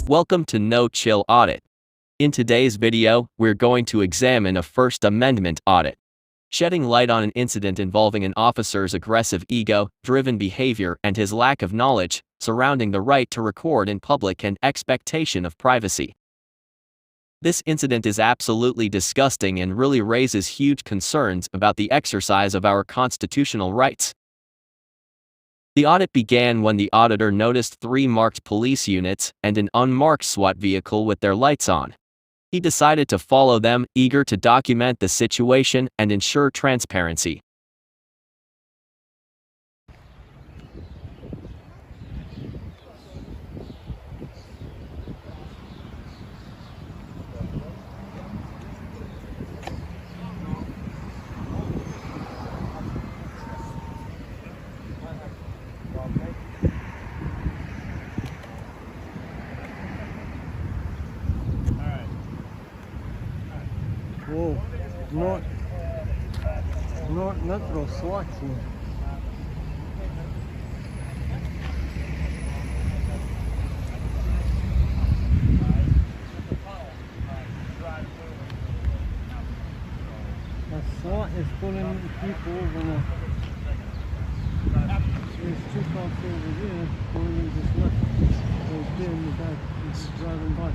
Welcome to No Chill Audit. In today's video, we're going to examine a First Amendment audit, shedding light on an incident involving an officer's aggressive ego-driven behavior and his lack of knowledge surrounding the right to record in public and expectation of privacy. This incident is absolutely disgusting and really raises huge concerns about the exercise of our constitutional rights. The audit began when the auditor noticed 3 marked police units and an unmarked SWAT vehicle with their lights on. He decided to follow them, eager to document the situation and ensure transparency. Whoa, not throw SWAT team. The SWAT is pulling people over now. There's 2 cops over there, one of them just left. Right there in the back, he's driving by.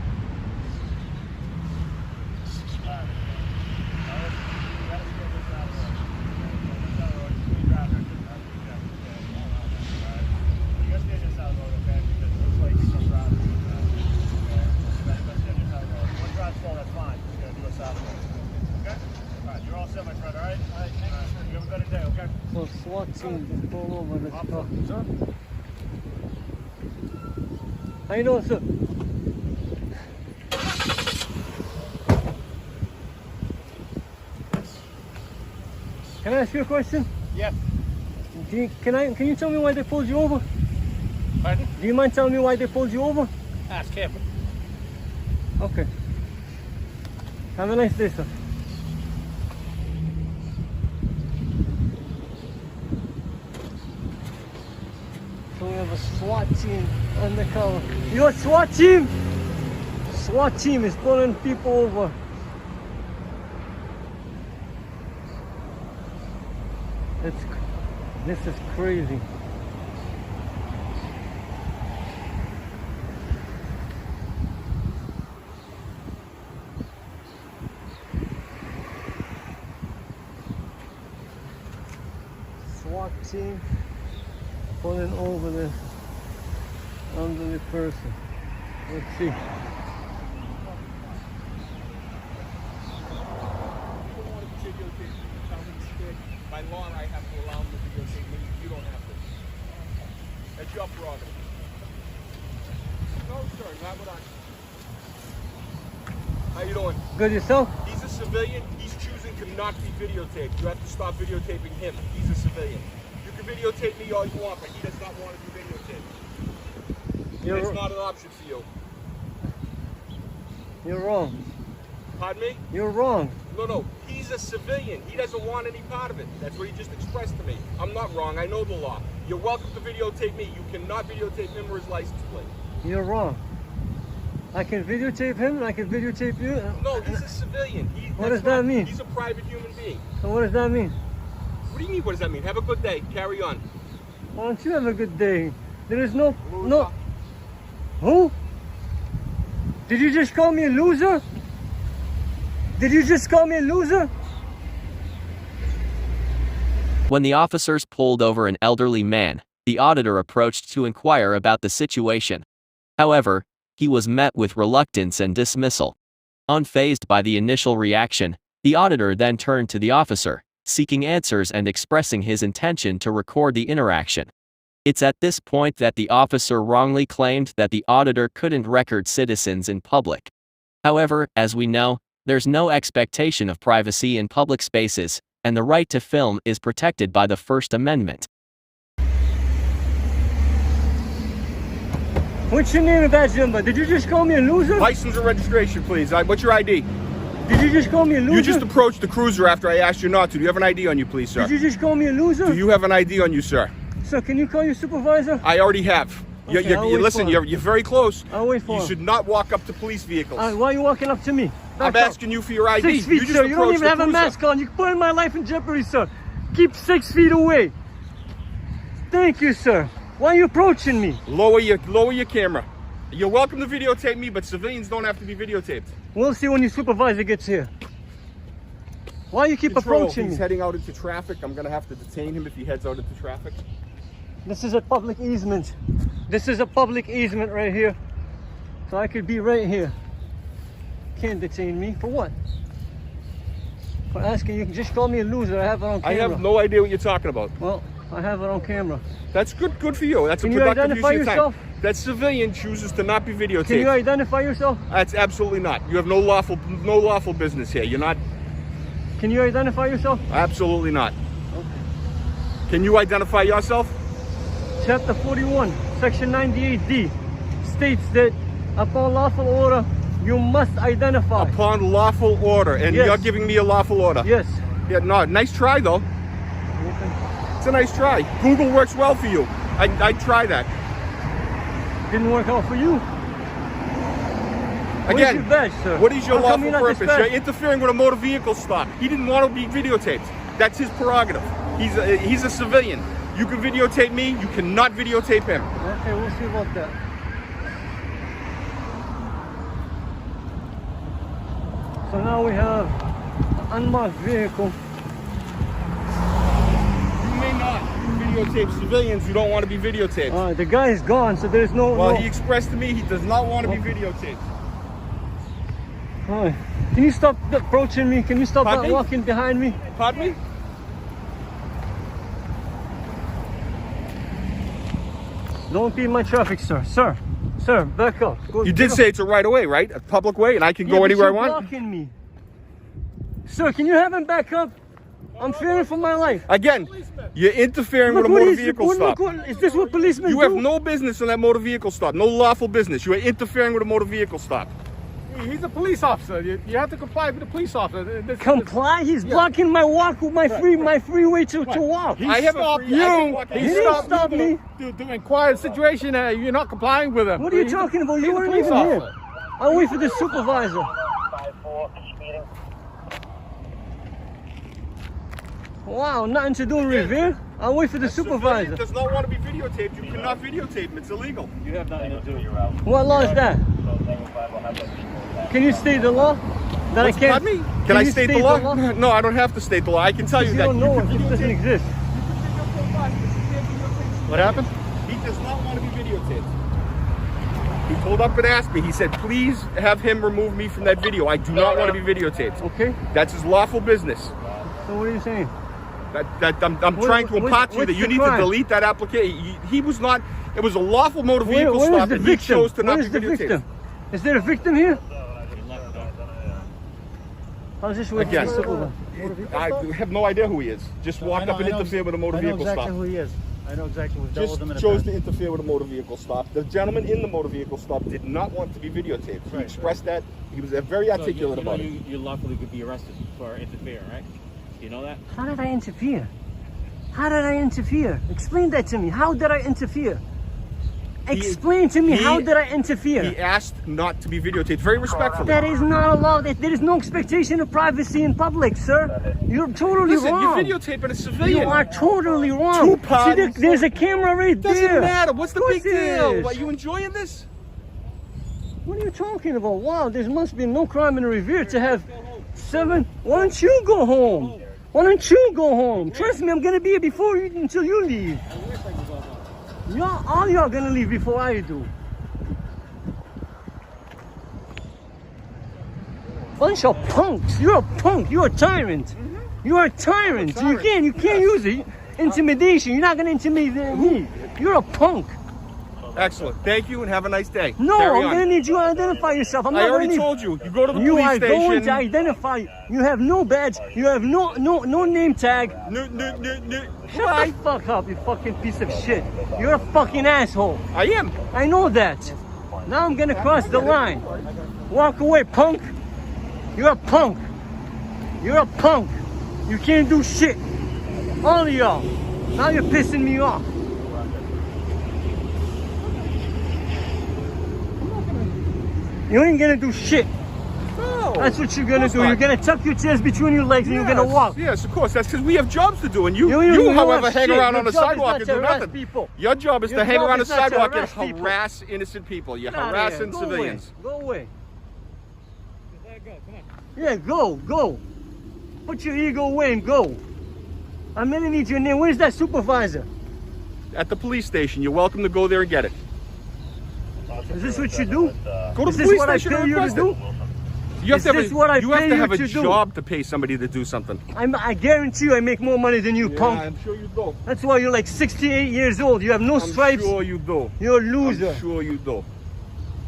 So SWAT team just pull over this car. How you doing, sir? Can I ask you a question? Yes. Can you tell me why they pulled you over? Pardon? Do you mind telling me why they pulled you over? Ask him. Okay. Have a nice day, sir. So we have a SWAT team undercover. Your SWAT team! SWAT team is pulling people over. This is crazy. SWAT team pulling over the elderly person. Let's see. By law, I have to allow them to videotape me. You don't have to. That's your prerogative. No, sir, not what I. How you doing? Good, yourself? He's a civilian. He's choosing to not be videotaped. You have to stop videotaping him. He's a civilian. You can videotape me all you want, but he does not want to be videotaped. It's not an option for you. You're wrong. Pardon me? You're wrong. No. He's a civilian. He doesn't want any part of it. That's what he just expressed to me. I'm not wrong. I know the law. You're welcome to videotape me. You cannot videotape him or his license plate. You're wrong. I can videotape him and I can videotape you. No, he's a civilian. What does that mean? He's a private human being. So what does that mean? What do you mean, what does that mean? Have a good day. Carry on. Why don't you have a good day? There is no... Who? Did you just call me a loser? Did you just call me a loser? When the officers pulled over an elderly man, the auditor approached to inquire about the situation. However, he was met with reluctance and dismissal. Unfazed by the initial reaction, the auditor then turned to the officer, seeking answers and expressing his intention to record the interaction. It's at this point that the officer wrongly claimed that the auditor couldn't record citizens in public. However, as we know, there's no expectation of privacy in public spaces, and the right to film is protected by the First Amendment. What's your name and badge number? Did you just call me a loser? License and registration, please. What's your ID? Did you just call me a loser? You just approached the cruiser after I asked you not to. Do you have an ID on you, please, sir? Did you just call me a loser? Do you have an ID on you, sir? Sir, can you call your supervisor? I already have. Okay, I'll wait listen, for him. you're very close. I'll wait for You him. should not walk up to police vehicles. Why are you walking up to me? I'm Back up. asking you for your ID. 6 feet, just sir. You don't approached even the have a cruiser. mask on. You're putting my life in jeopardy, sir. Keep 6 feet away. Thank you, sir. Why are you approaching me? Lower your camera. You're welcome to videotape me, but civilians don't have to be videotaped. We'll see when your supervisor gets here. Why you keep Control, approaching he's me? heading out into traffic. I'm gonna have to detain him if he heads out into traffic. This is a public easement. This is a public easement right here. So I could be right here. Can't detain me. For what? For asking, you can just call me a loser. I have it on I camera. have no idea what you're talking about. Well, I have it on camera. That's good for you. That's Can a you productive use identify of your time. yourself? That civilian chooses to not be videotaped. Can you identify yourself? That's absolutely not. You have no lawful business here. You're not. Can you identify yourself? Absolutely not. Can you identify yourself? Chapter 41, Section 98D states that upon lawful order, you must identify. Upon lawful order, and Yes. you're giving me a lawful order. Yes. Yeah, no, nice try though. It's a nice try. Google works well for you. I'd try that. Didn't work out for you. What Again, is your badge, sir? what is your How come lawful you're not purpose? dispatched? You're interfering with a motor vehicle stop. He didn't want to be videotaped. That's his prerogative. He's a civilian. You can videotape me. You cannot videotape him. Okay, we'll see about that. So now we have an unmarked vehicle. You may not videotape civilians who don't want to be videotaped. The guy is gone, so there's no. Well, no... he expressed to me he does not want to be videotaped. Alright. Can you stop approaching me? Can you stop Pardon me? walking behind me? Pardon me? Don't be in my traffic, sir. Sir, back up. Go, You get did up. say it's a right of way, right? A public way, and I can Yeah, go but anywhere I you're want. blocking me. Sir, can you have him back up? I'm fearing for my life. Again, you're interfering with a Look what motor he's- vehicle look stop. what- is this what policemen You do? have no business in that motor vehicle stop. No lawful business. You are interfering with a motor vehicle stop. He's a police officer. You have to comply with the police officer. Comply? He's blocking my walk with my freeway to walk. I have a stopped free- I can you. walk He didn't stopped stop you me. to inquire the situation. You're not complying with him. What are you He's a- talking about? he's You a weren't police even here. officer. I'll wait for the supervisor. Wow, nothing to do in Revere. I'll wait for the supervisor. Civilian does not want to be videotaped. You cannot videotape him. It's illegal. What law is that? Can you state the law? That I can't. Pardon me? Can I you state the law? No, I don't have to state the law. I can tell you You that. don't know can if it doesn't videotape- exist. What happened? He does not want to be videotaped. He pulled up and asked me. He said, please have him remove me from that video. I do not want to be videotaped. Okay. That's his lawful business. So what are you saying? I'm trying to impart to you that you need to delete that application. He was not, it was a lawful motor vehicle Where stop is the and he victim? chose to not Where be is the videotaped. victim? Is there a victim here? I was just waiting Again. for the supervisor. I have no idea who he is. Just walked up and interfered with a motor vehicle stop. who he is. I know exactly who's Just chose to interfere with a motor vehicle stop. The gentleman in the motor vehicle stop did not want to be videotaped. He expressed that. He was very articulate about it. You lawfully could be arrested for interfering, right? Do you know that? How did I interfere? How did I interfere? Explain that to me. How did I interfere? Explain to me, how did I interfere? He asked not to be videotaped. Very respectfully. That is not allowed. There is no expectation of privacy in public, sir. You're totally Listen, wrong. you're videotaping a You civilian. are totally wrong. Two See, parties. there's a camera right Doesn't there. matter. What's the Of big course it deal? is. Are you enjoying this? What are you talking about? Wow, there must be no crime in Revere to have 7. Why don't you go home? Why don't you go home? Trust me, I'm gonna be here before you until you leave. All y'all gonna leave before I do. Bunch of punks. You're a punk. You're a tyrant. You're a tyrant. You can't use it. Intimidation. You're not gonna intimidate me. You're a punk. Excellent. Thank you and have a nice day. No, Carry I'm on. gonna need you to identify yourself. I'm I not already gonna need... told you. You go to the You police are station. going to identify. You have no badge. You have no name tag. No. Shut Bye. the fuck up, you fucking piece of shit. You're a fucking asshole. I am. I know that. Now I'm gonna cross the line. Walk away, punk. You're a punk. You're a punk. You can't do shit. All of y'all. Now you're pissing me off. You ain't gonna do shit. No. That's what you're gonna Of course do. not. You're gonna tuck your chairs between your legs and you're gonna walk. Yes, of course. That's because we have jobs to do, and you don't however, have hang shit. around Your on the job is sidewalk not and to do harass nothing. people. Your job is Your to hang job around the is not to sidewalk and harass people. harass innocent people. You're Get outta here. harassing Go civilians. Away. Go away. Let it go. Come on. Yeah, go. Put your ego away and go. I'm gonna need your name. Where's that supervisor? At the police station, you're welcome to go there and get it. Is this what you do? Go to Is the this police what I station pay and you to request do? it. You have Is to have this what I you have pay to you have a to do? job to pay somebody to do something. I guarantee you I make more money than you, punk. I'm sure you do. That's why you're like 68 years old. You have no stripes. I'm sure you do. You're a loser. I'm sure you do.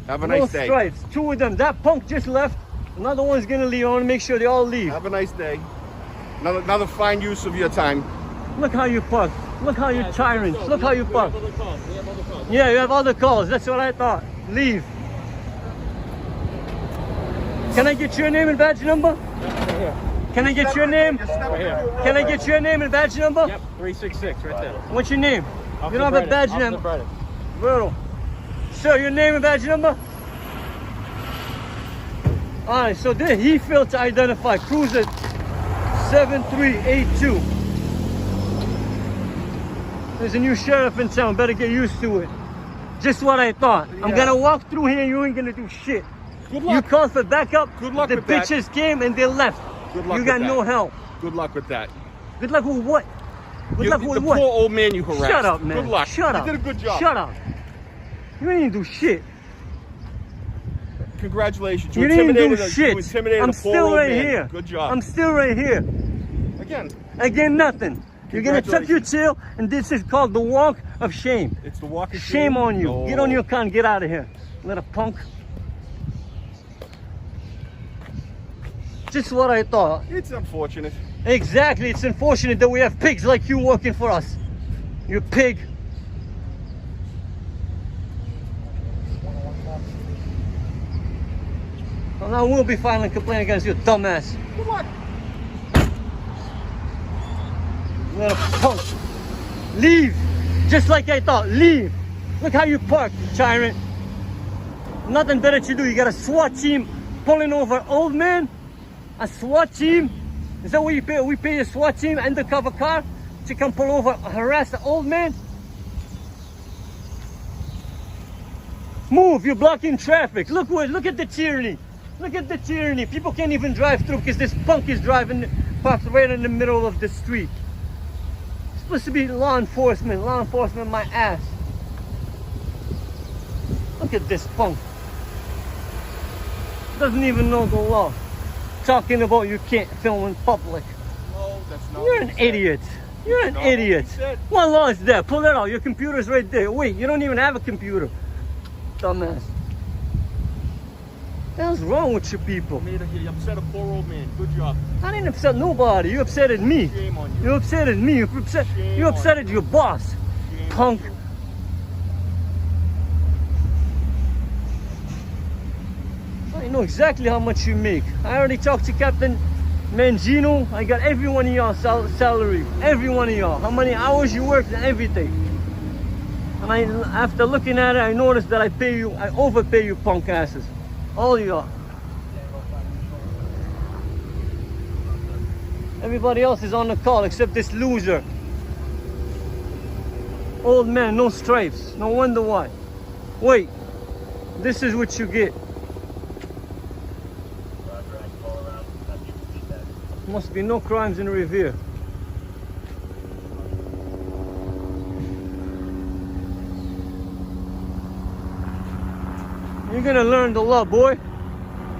Have a No nice day. stripes. Two of them. That punk just left. Another one's gonna leave. I want to make sure they all leave. Have a nice day. Another fine use of your time. Look how you park. Look how you're tyrants. Look how you park. We have other calls. Yeah, you have other calls. That's what I thought. Leave. Can I get your name and badge number? Can I get your name? Right here. Can I get your name and badge number? Yep. 366 right there. What's your name? You don't have a badge number. Brennan. Brutal. Sir, your name and badge number? Alright, so there he failed to identify cruiser 7382. There's a new sheriff in town, better get used to it. Just what I thought. I'm gonna walk through here, you ain't gonna do shit. Good You luck. called for backup, Good luck the with that. bitches came and they left. Good luck You got with no that. help. Good luck with that. Good luck with what? Good luck The with poor what? old man you harassed. Shut up, man. Good luck. Shut up. You did a good job. Shut up. You didn't do shit. Congratulations. You didn't do You shit. intimidated I'm a poor still old right man. here. Good job. I'm still right here. Again, Again, nothing. You're gonna tuck your tail, and this is called the walk of shame. it's the walk of Shame on you. No. Get on your car and get out of here. Little punk. Just what I thought. It's unfortunate. Exactly. It's unfortunate that we have pigs like you working for us. You pig. Well, I will be filing a complaint against you, dumbass. Good luck. Little punk. Leave. Just like I thought. Leave. Look how you park, you tyrant. Nothing better to do. You got a SWAT team pulling over old man. A SWAT team. Is that what you pay? We pay a SWAT team undercover car to come pull over, harass the old man. Move. You're blocking traffic. Look at the tyranny. Look at the tyranny. People can't even drive through because this punk is driving, parked right in the middle of the street. It's supposed to be law enforcement my ass. Look at this punk. Doesn't even know the law. Talking about you can't film in public. No, that's not. You're what an he said. idiot. You're an Not what he idiot. said. What law is that? Pull it out. Your computer's right there. Wait, you don't even have a computer. Dumbass. What the hell's wrong with you people? You upset a poor old man. Good job. I didn't upset nobody. You upsetted me. Shame on you. You upsetted me. You Shame upsetted your boss. Shame Punk. on you. I know exactly how much you make. I already talked to Captain Mangino. I got every one of y'all salary. Every one of y'all. How many hours you worked and everything. And after looking at it, I noticed that I overpay you punk asses. All of y'all. Everybody else is on the call except this loser. Old man, no stripes. No wonder why. Wait. This is what you get. Must be no crimes in Revere. You're gonna learn the law, boy.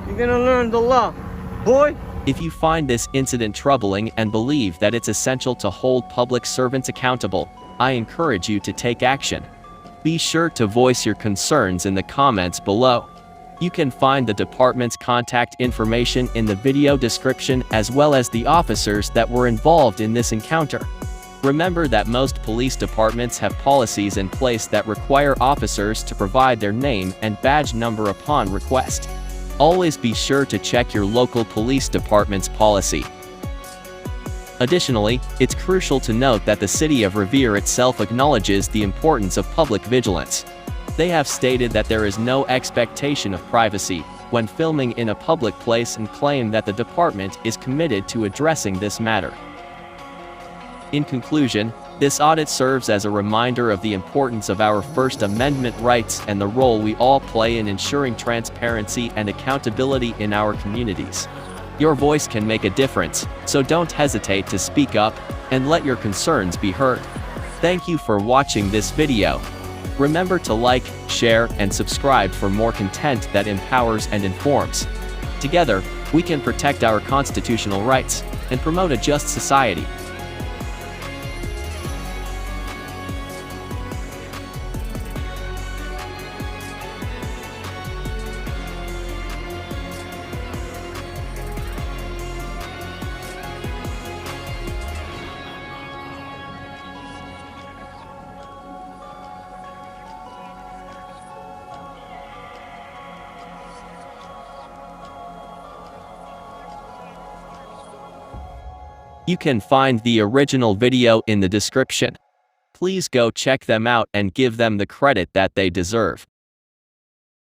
You're gonna learn the law, boy. If you find this incident troubling and believe that it's essential to hold public servants accountable, I encourage you to take action. Be sure to voice your concerns in the comments below. You can find the department's contact information in the video description as well as the officers that were involved in this encounter. Remember that most police departments have policies in place that require officers to provide their name and badge number upon request. Always be sure to check your local police department's policy. Additionally, it's crucial to note that the city of Revere itself acknowledges the importance of public vigilance. They have stated that there is no expectation of privacy when filming in a public place and claim that the department is committed to addressing this matter. In conclusion, this audit serves as a reminder of the importance of our First Amendment rights and the role we all play in ensuring transparency and accountability in our communities. Your voice can make a difference, so don't hesitate to speak up and let your concerns be heard. Thank you for watching this video. Remember to like, share, and subscribe for more content that empowers and informs. Together, we can protect our constitutional rights and promote a just society. You can find the original video in the description. Please go check them out and give them the credit that they deserve.